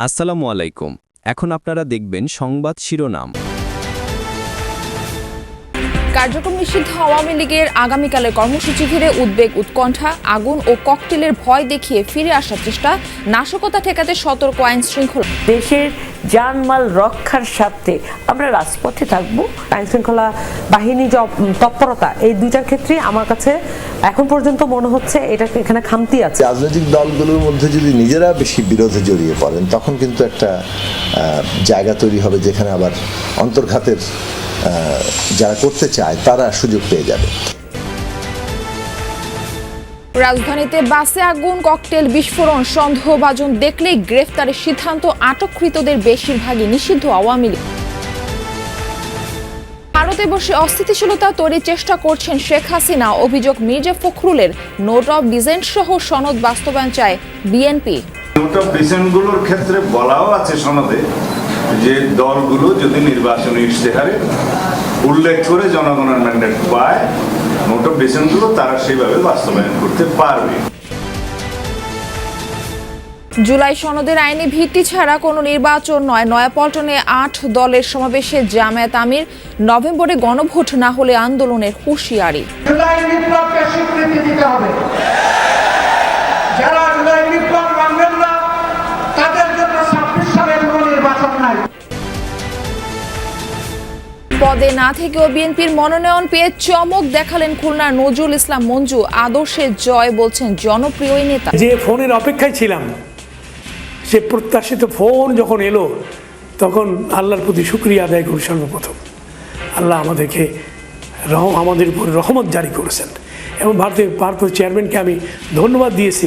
আসসালামু আলাইকুম। এখন আপনারা দেখবেন সংবাদ শিরোনাম। কার্যক্রম নিষিদ্ধ আওয়ামী লীগের আগামীকালের কর্মসূচি ঘিরে উদ্বেগ উৎকণ্ঠা, আগুন ও ককটেলের ভয় দেখিয়ে ফিরে আসার চেষ্টা, নাশকতা ঠেকাতে সতর্ক আইন শৃঙ্খলা। দেশের জানমাল রক্ষার স্বার্থে আমরা রাজপথে থাকব। আইন শৃঙ্খলা বাহিনী যে তৎপরতা, এই দুইটার ক্ষেত্রে আমার কাছে এখন পর্যন্ত মনে হচ্ছে এটা এখানে খামতি আছে। রাজনৈতিক দলগুলোর মধ্যে যদি নিজেরা বেশি বিরোধে জড়িয়ে পড়েন, তখন কিন্তু একটা জায়গা তৈরি হবে যেখানে আবার অন্তর্ঘাতের যারা করতে চায় তারা সুযোগ পেয়ে যাবে। রাজধানীতে বাসে আগুন, ককটেল বিস্ফোরণ, সন্দেহভাজন দেখলেই গ্রেফতারের সিদ্ধান্ত। আটককৃতদের বেশিরভাগই নিষিদ্ধ আওয়ামী লীগ। ভারতে বসে অস্থিতিশীলতা তৈরির চেষ্টা করছেন শেখ হাসিনা। অভিযোগ, মির্জা ফখরুলের নোট অফ ডিসেন্ট সহ সনদ বাস্তবায়ন চায় বিএনপি। নোট অফ ডিসেন্টগুলোর ক্ষেত্রে বলাও আছে সনদে যে দলগুলো যদি নির্বাচনী ইশতেহারে উল্লেখ করে জনগণের ম্যান্ডেট পায়, নোট অফ ডিসেন্টগুলো তারা সেইভাবে বাস্তবায়ন করতে পারবে। জুলাই সনদের আইনি ভিত্তি ছাড়া কোনো নির্বাচন নয়। নয়াপল্টনে 8 দলের সমাবেশে জামায়াত আমির। নভেম্বরে গণভোট না হলে আন্দোলনের হুঁশিয়ারি। জুলাই বিপ্লবকে স্বীকৃতি দিতে হবে। যারা জুলাই বিপ্লব মানবেন না, তাদের জন্য 26 সালের কোনো নির্বাচন নাই। পদে না থেকেও বিএনপির মনোনয়ন পেয়ে চমক দেখালেন খুলনার নজরুল ইসলাম মঞ্জু। আদর্শের জয় বলছেন জনপ্রিয় এই নেতা। যে ফোনের অপেক্ষায় ছিলাম, সে প্রত্যাশিত ফোন যখন এলো, তখন আল্লাহর প্রতি শুকরিয়া আদায় করি। সর্বপ্রথম আল্লাহ আমাদের উপর রহমত জারি করেছেন এবং ভারতের চেয়ারম্যানকে আমি ধন্যবাদ দিয়েছি।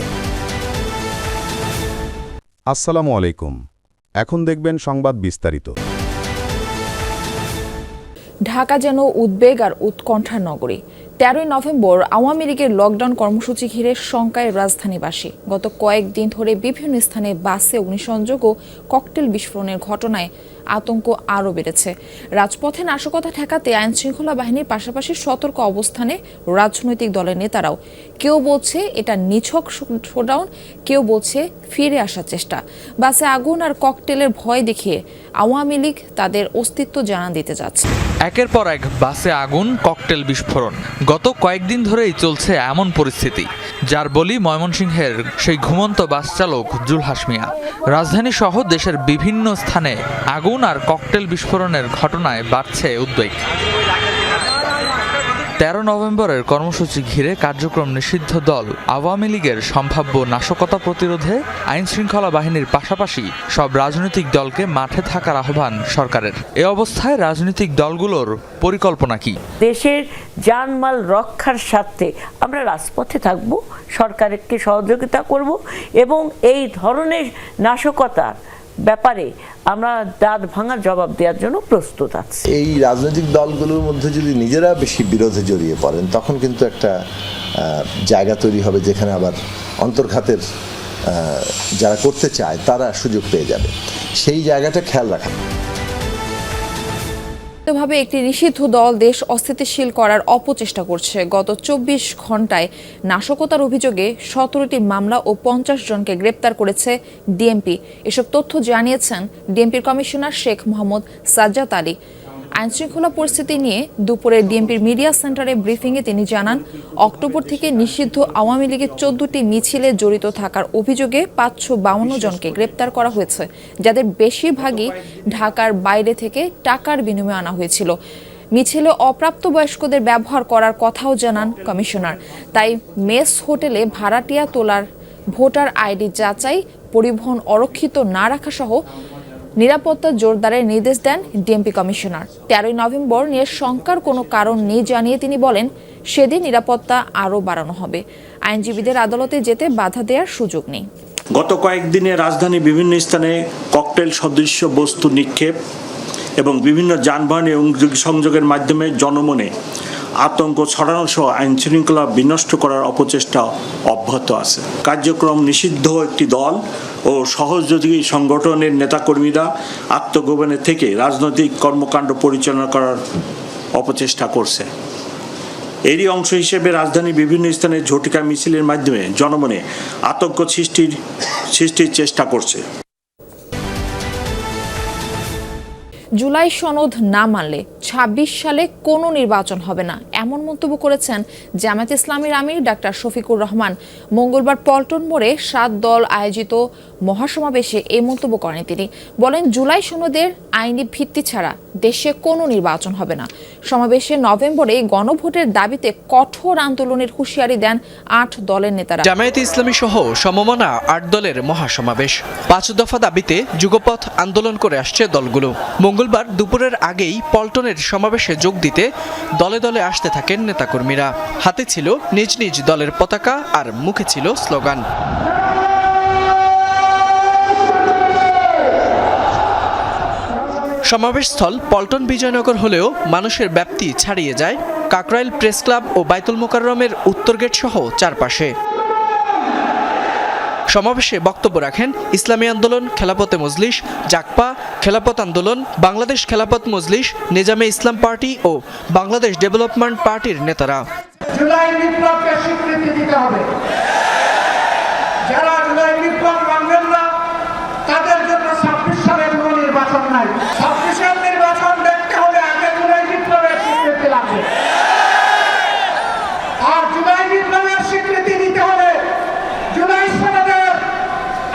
আসসালামু আলাইকুম। এখন দেখবেন সংবাদ বিস্তারিত। ঢাকা যেন উদ্বেগ আর উৎকণ্ঠার নগরী। 13 নভেম্বর আওয়ামী লীগের লকডাউন কর্মসূচি ঘিরে শঙ্কায় রাজধানীবাসী। গত কয়েকদিন ধরে বিভিন্ন স্থানে বাসে অগ্নিসংযোগ ও ককটেল বিস্ফোরণের ঘটনায় আতঙ্ক আরও বেড়েছে। রাজপথে নাশকতা ঠেকাতে আইন শৃঙ্খলা বাহিনীর পাশাপাশি সতর্ক অবস্থানে রাজনৈতিক দলের নেতারাও। কেউ বলছে এটা নিছক শোডাউন, কেউ বলছে ফিরে আসার চেষ্টা। বাসে আগুন আর ককটেলের ভয় দেখিয়ে আওয়ামী লীগ তাদের অস্তিত্ব জানান দিতে যাচ্ছে। একের পর এক বাসে আগুন, ককটেল বিস্ফোরণ। গত কয়েকদিন ধরেই চলছে এমন পরিস্থিতি, যার বলি ময়মনসিংহের সেই ঘুমন্ত বাস চালক জুলহাস মিয়া। রাজধানী সহ দেশের বিভিন্ন স্থানে আগুন আর ককটেল বিস্ফোরণের ঘটনায় বাড়ছে উদ্বেগ। 13 নভেম্বরের কর্মসূচি ঘিরে কার্যক্রম নিষিদ্ধ দল আওয়ামী লীগের সম্ভাব্য নাশকতা প্রতিরোধে আইন শৃঙ্খলা বাহিনীর পাশাপাশি সব রাজনৈতিক দলকে মাঠে থাকার আহ্বান সরকারের। এ অবস্থায় রাজনৈতিক দলগুলোর পরিকল্পনা কি? দেশের জানমাল রক্ষার স্বার্থে আমরা রাজপথে থাকব, সরকারকে সহযোগিতা করব এবং এই ধরনের নাশকতার ব্যাপারে আমরা দাঁত ভাঙার জবাব দেওয়ার জন্য প্রস্তুত আছি। এই রাজনৈতিক দলগুলোর মধ্যে যদি নিজেরা বেশি বিরোধে জড়িয়ে পড়েন, তখন কিন্তু একটা জায়গা তৈরি হবে যেখানে আবার অন্তর্ঘাতের যারা করতে চায় তারা সুযোগ পেয়ে যাবে। সেই জায়গাটা খেয়াল রাখা। ভাবে একটি নিষিদ্ধ দল দেশ অস্থিতিশীল করার অপচেষ্টা করছে। গত 24 ঘন্টায় নাশকতার অভিযোগে 17টি মামলা ও 50 জনকে গ্রেপ্তার করেছে ডিএমপি। এসব তথ্য জানিয়েছেন ডিএমপির কমিশনার শেখ মোহাম্মদ সাজ্জাদ আলী। আইনশৃঙ্খলা পরিস্থিতি নিয়ে দুপুরে ডিএমপির মিডিয়া সেন্টারে ব্রিফিংয়ে তিনি জানান, অক্টোবর থেকে নিষিদ্ধ আওয়ামী লীগের 14টি মিছিলে জড়িত থাকার অভিযোগে 552 জনকে গ্রেপ্তার করা হয়েছে, যাদের বেশিরভাগই ঢাকার বাইরে থেকে টাকার বিনিময়ে আনা হয়েছিল। মিছিলে অপ্রাপ্তবয়স্কদের ব্যবহার করার কথাও জানান কমিশনার। তাই মেস হোটেলে ভাড়াটিয়া তোলার, ভোটার আইডি যাচাই, পরিবহন অরক্ষিত না রাখা সহ নিরাপত্তা জোরদারের নির্দেশ দেন ডিএমপি কমিশনার। 13 নভেম্বর নিয়ে শঙ্কার কোনো কারণ নেই জানিয়ে তিনি বলেন, সেদিন নিরাপত্তা আরও বাড়ানো হবে। আইনজীবীদের আদালতে যেতে বাধা দেওয়ার সুযোগ নেই। গত কয়েকদিনে রাজধানী বিভিন্ন স্থানে ককটেল সদৃশ্য বস্তু নিক্ষেপ এবং বিভিন্ন যানবাহনে সংযোগের মাধ্যমে জনমনে আতঙ্ক ছড়ানো সহ আইন শৃঙ্খলা বিনষ্ট করার অপচেষ্টা অব্যাহত আছে। কার্যক্রম নিষিদ্ধ একটি দল ও সহযোগী সংগঠনের নেতাকর্মীরা আত্মগোপনে থেকে রাজনৈতিক কর্মকাণ্ড পরিচালনা করার অপচেষ্টা করছে। এরই অংশ হিসেবে রাজধানীর বিভিন্ন স্থানে ঝটিকা মিছিলের মাধ্যমে জনমনে আতঙ্ক সৃষ্টির চেষ্টা করছে। জুলাই সনদ না মানলে ২৬ সালে কোনো নির্বাচন হবে না, এমন মন্তব্য করেছেন জামায়াতে ইসলামীর আমির ডাক্তার শফিকুর রহমান। মঙ্গলবার পল্টন মোড়ে ৭ দল আয়োজিত মহাসমাবেশে এই মন্তব্য করেন তিনি। বলেন, জুলাই সনদের আইনি ভিত্তি ছাড়া দেশে কোনো নির্বাচন হবে না। সমাবেশে নভেম্বরে গণভোটের দাবিতে কঠোর আন্দোলনের হুঁশিয়ারি দেন ৮ দলের নেতারা। জামায়াতে ইসলামী সহ সমমনা ৮ দলের মহাসমাবেশ, ৫ দফা দাবিতে যুগপথ আন্দোলন করে আসছে দলগুলো। মঙ্গলবার দুপুরের আগেই পল্টনের সমাবেশে যোগ দিতে দলে দলে আসতে থাকেন নেতাকর্মীরা। হাতে ছিল নিজ নিজ দলের পতাকা আর মুখে ছিল স্লোগান। সমাবেশস্থল পল্টন বিজয়নগর হলেও মানুষের ব্যাপ্তি ছাড়িয়ে যায় কাকরাইল প্রেস ক্লাব ও বাইতুল মোকাররমের উত্তর গেট সহ চারপাশে। সমাবেশে বক্তব্য রাখেন ইসলামী আন্দোলন, খেলাপথে মজলিস, জাকপা, খেলাপথ আন্দোলন, বাংলাদেশ খেলাপথ মজলিস, নিজামে ইসলাম পার্টি ও বাংলাদেশ ডেভেলপমেন্ট পার্টির নেতারা। জুলাই বিপ্লবকে স্বীকৃতি দিতে হবে। যারা জুলাই বিপ্লব মানবেন না তাদের জন্য ২৬ সালের কোনো নির্বাচন নাই। ২৬ সালের নির্বাচন দেখতে হলে আগে জুলাই বিপ্লবের স্বীকৃতি লাগবে। আর জুলাই বিপ্লবের স্বীকৃতি দিতে হলে জুলাই সনদের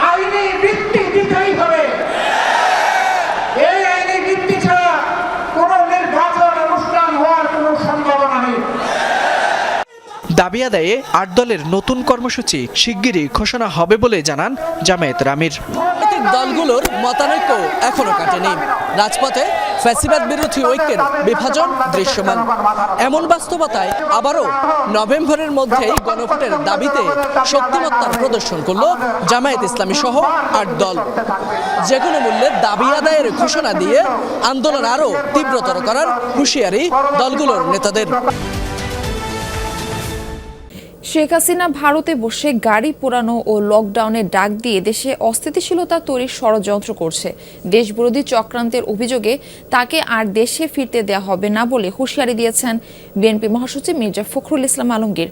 আইনি ভিত্তি দিতেই হবে। এই আইনি ভিত্তি ছাড়া কোনো নির্বাচন অনুষ্ঠান হওয়ার কোনো সম্ভাবনা নেই। দাবি আদায়ে ৮ দলের নতুন কর্মসূচি শিগগিরই ঘোষণা হবে বলে জানান জামায়াতের আমির। দলগুলোর মতানৈক্য এখনো কাটেনি। রাজপথে ফ্যাসিবাদ বিরোধী ঐক্যের বিভাজন দৃশ্যমান। এমন বাস্তবতায় আবারও নভেম্বরের মধ্যেই গণভোটের দাবিতে শক্তিমত্তার প্রদর্শন করল জামায়াত ইসলামী সহ ৮ দল। যে কোনো মূল্যে দাবি আদায়ের ঘোষণা দিয়ে আন্দোলন আরও তীব্রতর করার হুঁশিয়ারি দলগুলোর নেতাদের। শেখ হাসিনা ভারতে বসে গাড়ি পোড়ানো ও লকডাউনের ডাক দিয়ে দেশে অস্থিতিশীলতা তৈরির ষড়যন্ত্র করছে। দেশবিরোধী চক্রান্তের অভিযোগে তাকে আর দেশে ফিরতে দেওয়া হবে না বলে হুঁশিয়ারি দিয়েছেন বিএনপি মহাসচিব মির্জা ফখরুল ইসলাম আলমগীর।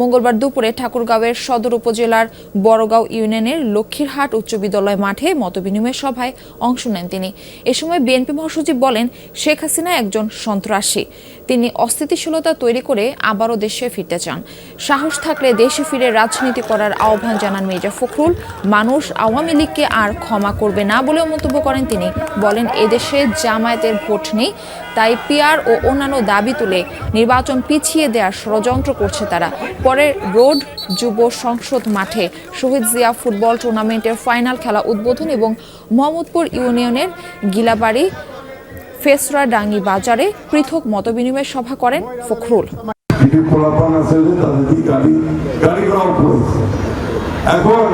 মঙ্গলবার দুপুরে ঠাকুরগাঁওয়ের সদর উপজেলার বড়গাঁও ইউনিয়নের লক্ষ্মীরহাট উচ্চ বিদ্যালয় মাঠে মতবিনিময় সভায় অংশ নেন তিনি। এ সময় বিএনপি মহাসচিব বলেন, শেখ হাসিনা একজন সন্ত্রাসী। তিনি অস্থিতিশীলতা তৈরি করে আবারও দেশে ফিরতে চান। সাহস থাকলে দেশে ফিরে রাজনীতি করার আহ্বান জানান মির্জা ফখরুল। মানুষ আওয়ামী লীগকে আর ক্ষমা করবে না বলেও মন্তব্য করেন তিনি। বলেন, এদেশে জামায়াতের ভোট নেই, তাই পিআর ও অন্যান্য দাবি তুলে নির্বাচন পিছিয়ে দেওয়ার ষড়যন্ত্র করছে তারা। পরে রোড যুব সংসদ মাঠে শহীদ জিয়া ফুটবল টুর্নামেন্টের ফাইনাল খেলা উদ্বোধন এবং মোহাম্মদপুর ইউনিয়নের গিলাবাড়ি ফেসরাডাঙ্গি বাজারে পৃথক মতবিনিময় সভা করেন ফখরুল। এখন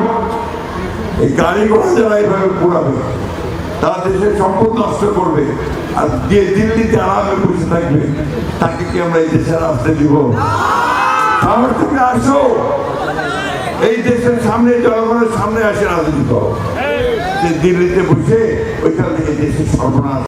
এই গাড়ি ঘোড়া যারা এইভাবে পোড়াবে তারা দেশের সম্পদ নষ্ট করবে, আর যে দিল্লিতে আরামে বসে থাকবে তাকে কি আমরা এই দেশের আসতে দিব? সামনে থেকে আসো, এই দেশের সামনে, জনগণের সামনে আসে রাজনীতি করো। দিল্লিতে বসে ওইখান থেকে দেশের সর্বনাশ